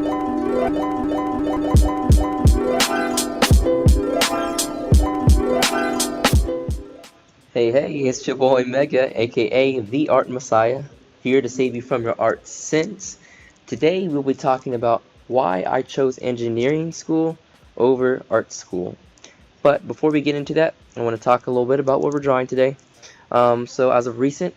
Hey, hey, it's your boy Mega, aka The Art Messiah, here to save you from your art sins. Today we'll be talking about why I chose engineering school over art school. But before we get into that, I want to talk a little bit about what we're drawing today. So as of recent,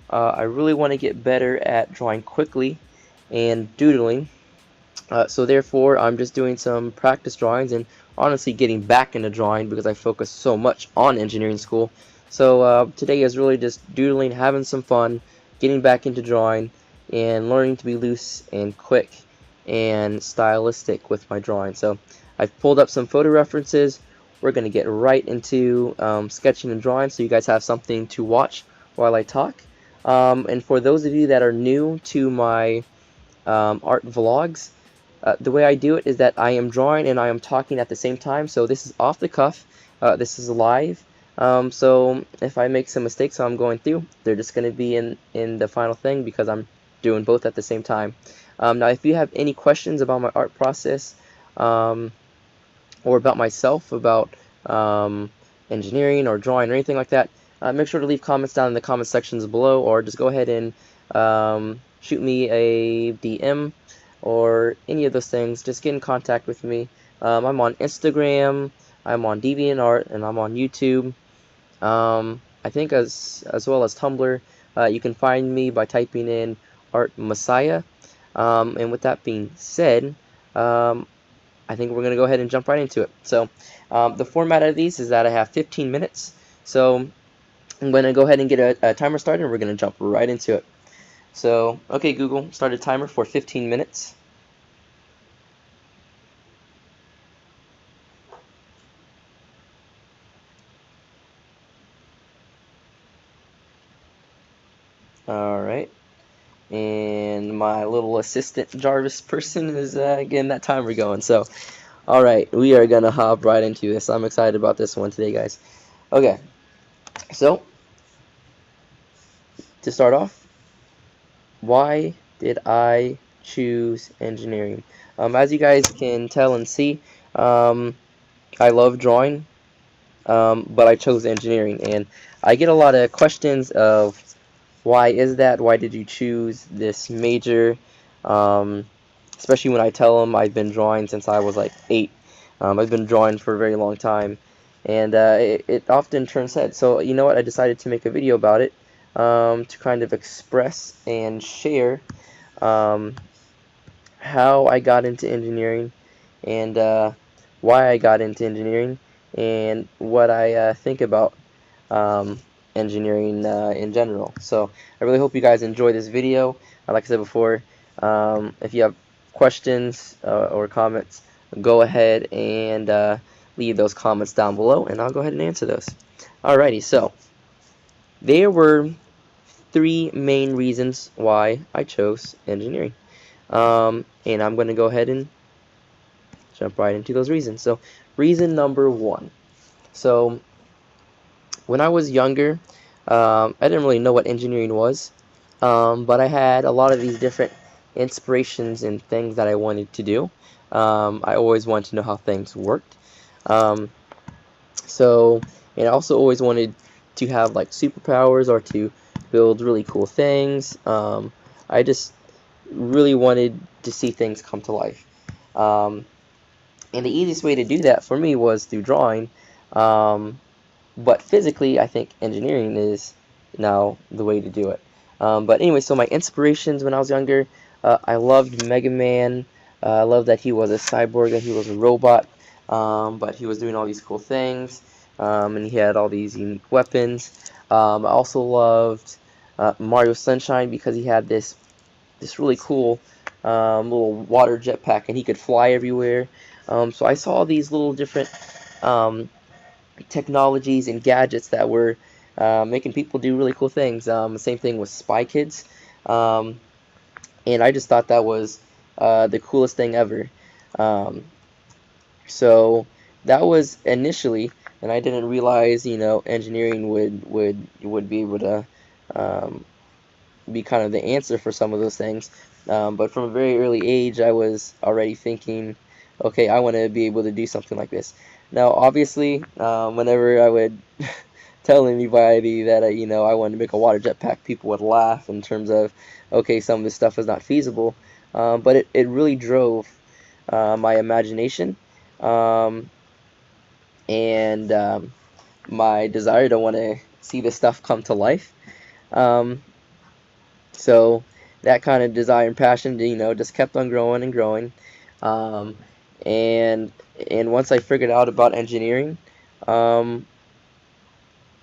I really want to get better at drawing quickly and doodling. So therefore, I'm just doing some practice drawings and honestly getting back into drawing because I focus so much on engineering school. So today is really just doodling, having some fun, getting back into drawing, and learning to be loose and quick and stylistic with my drawing. So I've pulled up some photo references. We're going to get right into sketching and drawing so you guys have something to watch while I talk. And for those of you that are new to my art vlogs, the way I do it is that I am drawing and I am talking at the same time. So this is off the cuff. This is live. So if I make some mistakes I'm going through, they're just going to be in the final thing because I'm doing both at the same time. Now, if you have any questions about my art process or about myself, about engineering or drawing or anything like that, make sure to leave comments down in the comment sections below, or just go ahead and shoot me a DM or any of those things. Just get in contact with me. I'm on Instagram, I'm on DeviantArt, and I'm on YouTube. I think as well as Tumblr. You can find me by typing in Art Messiah. And with that being said, I think we're going to go ahead and jump right into it. So the format of these is that I have 15 minutes. So I'm going to go ahead and get a timer started, and we're going to jump right into it. So, okay, Google, start a timer for 15 minutes. Alright, and my little assistant Jarvis person is getting that timer going. So, alright, we are going to hop right into this. I'm excited about this one today, guys. Okay, so, to start off, why did I choose engineering? As you guys can tell and see, I love drawing, but I chose engineering, and I get a lot of questions of why is that? Why did you choose this major? Especially when I tell them I've been drawing since I was like 8. I've been drawing for a very long time, and it often turns heads. So you know what? I decided to make a video about it to kind of express and share how I got into engineering and why I got into engineering and what I think about engineering in general. So I really hope you guys enjoy this video. Like I said before, if you have questions or comments, go ahead and leave those comments down below, and I'll go ahead and answer those. Alrighty, so there were 3 main reasons why I chose engineering. And I'm going to go ahead and jump right into those reasons. So, reason number 1. So, when I was younger, I didn't really know what engineering was, but I had a lot of these different inspirations and things that I wanted to do. I always wanted to know how things worked. Um, so, and I also always wanted to have like superpowers or to build really cool things. I just really wanted to see things come to life. And the easiest way to do that for me was through drawing. But physically, I think engineering is now the way to do it. But anyway, so my inspirations when I was younger, I loved Mega Man. I loved that he was a cyborg, that he was a robot, but he was doing all these cool things, and he had all these unique weapons. I also loved Mario Sunshine because he had this really cool little water jetpack, and he could fly everywhere. So I saw these little different technologies and gadgets that were making people do really cool things. Same thing with Spy Kids, and I just thought that was the coolest thing ever. Um, so that was initially, and I didn't realize, you know, engineering would be able to be kind of the answer for some of those things. But from a very early age, I was already thinking, okay, I want to be able to do something like this. Now, obviously, whenever I would tell anybody that I wanted to make a water jetpack, people would laugh in terms of, okay, some of this stuff is not feasible. But it really drove my imagination, um, and my desire to want to see this stuff come to life. Um, so that kind of desire and passion, just kept on growing and growing. Um, and and once I figured out about engineering, um,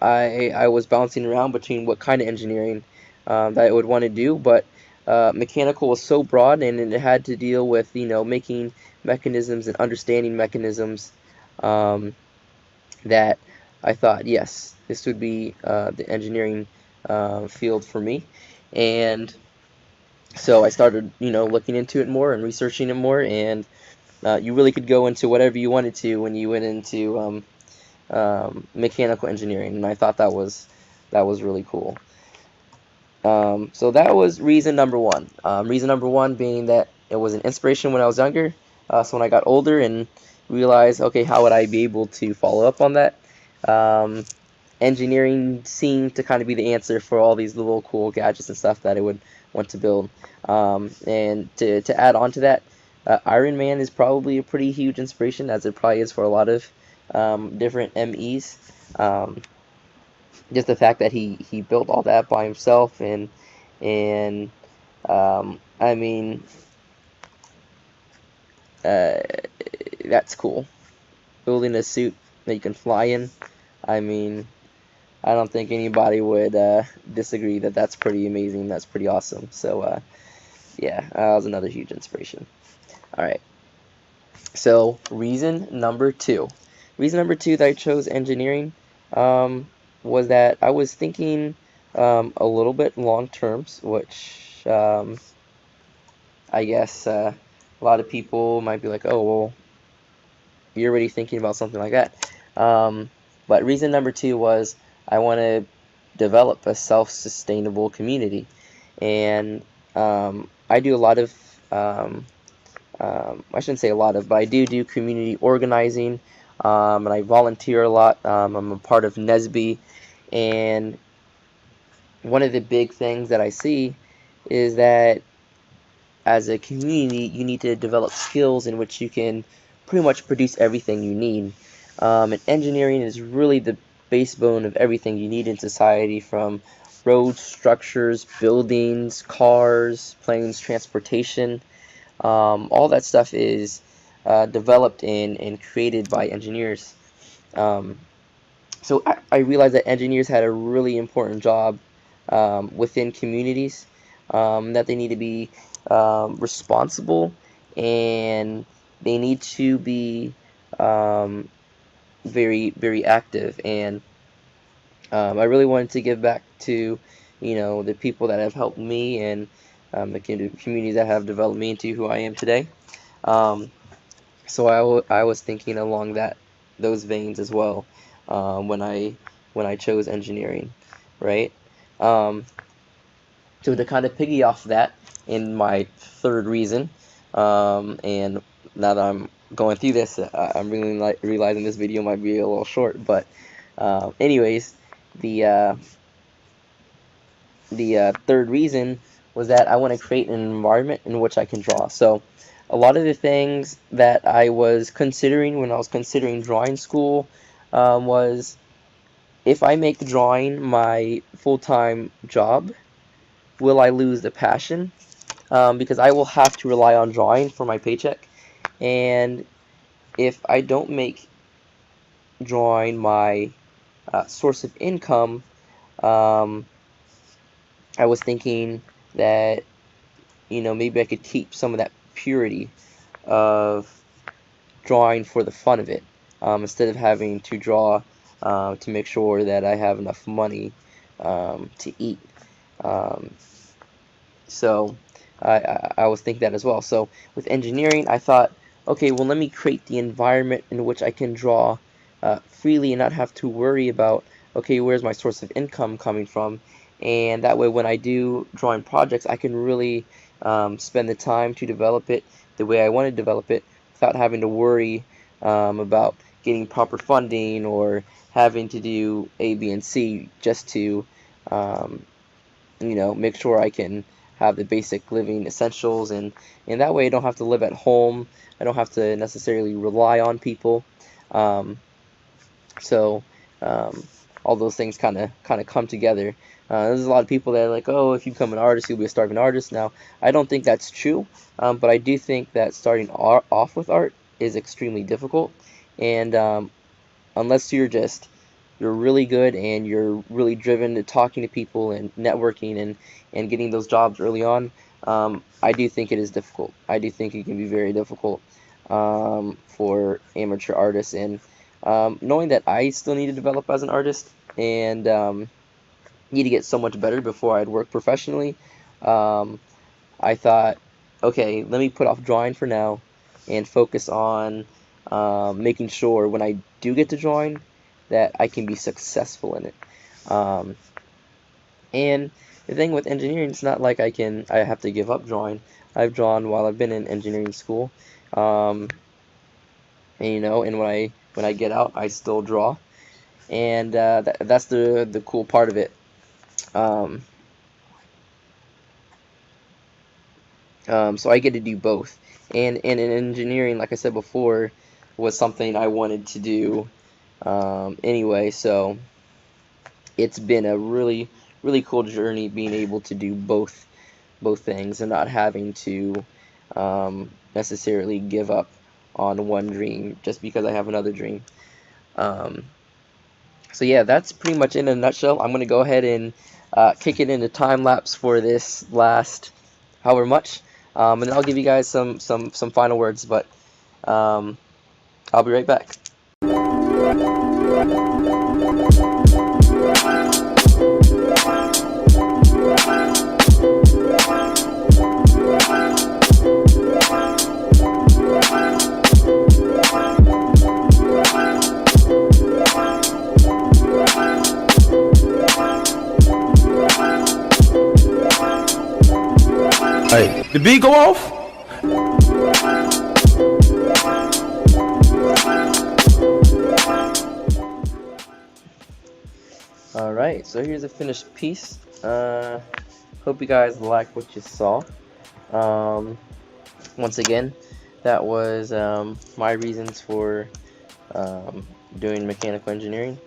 I was bouncing around between what kind of engineering that I would want to do, but mechanical was so broad, and it had to deal with making mechanisms and understanding mechanisms, um, that I thought, yes, this would be the engineering field for me. And so I started looking into it more and researching it more, and you really could go into whatever you wanted to when you went into mechanical engineering, and I thought that was really cool. So that was reason number one. Reason number one being that it was an inspiration when I was younger. So when I got older and realized, okay, how would I be able to follow up on that? Um, Engineering seemed to kind of be the answer for all these little cool gadgets and stuff that I would want to build. And to add on to that, Iron Man is probably a pretty huge inspiration, as it probably is for a lot of different MEs. Um, just the fact that he built all that by himself, and I mean, uh, that's cool. Building a suit that you can fly in. I mean, I don't think anybody would disagree that that's pretty amazing. That's pretty awesome. So yeah, that was another huge inspiration. All right. So reason number two. Reason number two that I chose engineering um, was that I was thinking a little bit long terms, which I guess a lot of people might be like, oh, well, you're already thinking about something like that. But reason number two was I want to develop a self-sustainable community. And I do a lot of, I shouldn't say a lot of, but I do community organizing, and I volunteer a lot. I'm a part of NESB, and one of the big things that I see is that as a community, you need to develop skills in which you can pretty much produce everything you need. And engineering is really the backbone of everything you need in society, from roads, structures, buildings, cars, planes, transportation. All that stuff is developed and created by engineers. Um, so I realized that engineers had a really important job within communities, that they need to be responsible, and they need to be um, very, very active. And I really wanted to give back to, the people that have helped me, and the communities that have developed me into who I am today. Um, so I was thinking along those veins as well, when I chose engineering, right? Um, so to kind of piggy off that, in my third reason, and now that I'm going through this, I'm really realizing this video might be a little short, but anyways, the uh, the third reason was that I want to create an environment in which I can draw. So a lot of the things that I was considering when I was considering drawing school was, if I make drawing my full-time job, will I lose the passion? Because I will have to rely on drawing for my paycheck. And if I don't make drawing my source of income, um, I was thinking that maybe I could keep some of that purity of drawing for the fun of it, instead of having to draw to make sure that I have enough money to eat. Um, so I was thinking that as well. So with engineering, I thought, okay, well, let me create the environment in which I can draw freely and not have to worry about, okay, where's my source of income coming from? And that way, when I do drawing projects, I can really spend the time to develop it the way I want to develop it without having to worry about getting proper funding or having to do A, B, and C just to um, make sure I can have the basic living essentials, and that way I don't have to live at home. I don't have to necessarily rely on people. Um, so um, all those things kind of come together. There's a lot of people that are like, oh, if you become an artist, you'll be a starving artist. Now, I don't think that's true, but I do think that starting off with art is extremely difficult, and unless you're really good and you're really driven to talking to people and networking and getting those jobs early on, I do think it is difficult. I do think it can be very difficult for amateur artists, and knowing that I still need to develop as an artist and need to get so much better before I'd work professionally, um, I thought, okay, let me put off drawing for now and focus on making sure when I do get to drawing that I can be successful in it. Um, and the thing with engineering, it's not like I have to give up drawing. I've drawn while I've been in engineering school, um, and when I get out, I still draw, and that's the cool part of it. Um, so I get to do both. And in engineering, like I said before, was something I wanted to do anyway. So it's been a really cool journey being able to do both things and not having to necessarily give up on one dream just because I have another dream. Um, so yeah, that's pretty much in a nutshell. I'm gonna go ahead and kick it into time lapse for this last however much, and then I'll give you guys some final words. But um, I'll be right back. Hey, the beat go off? Alright, so here's a finished piece. Hope you guys like what you saw. Once again, that was my reasons for doing mechanical engineering.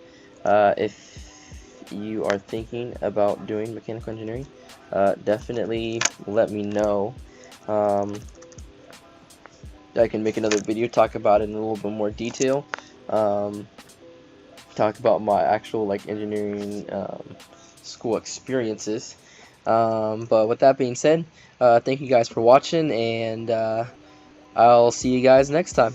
If you are thinking about doing mechanical engineering, definitely let me know. I can make another video, talk about it in a little bit more detail. Talk about my actual engineering school experiences. But with that being said, thank you guys for watching, and I'll see you guys next time.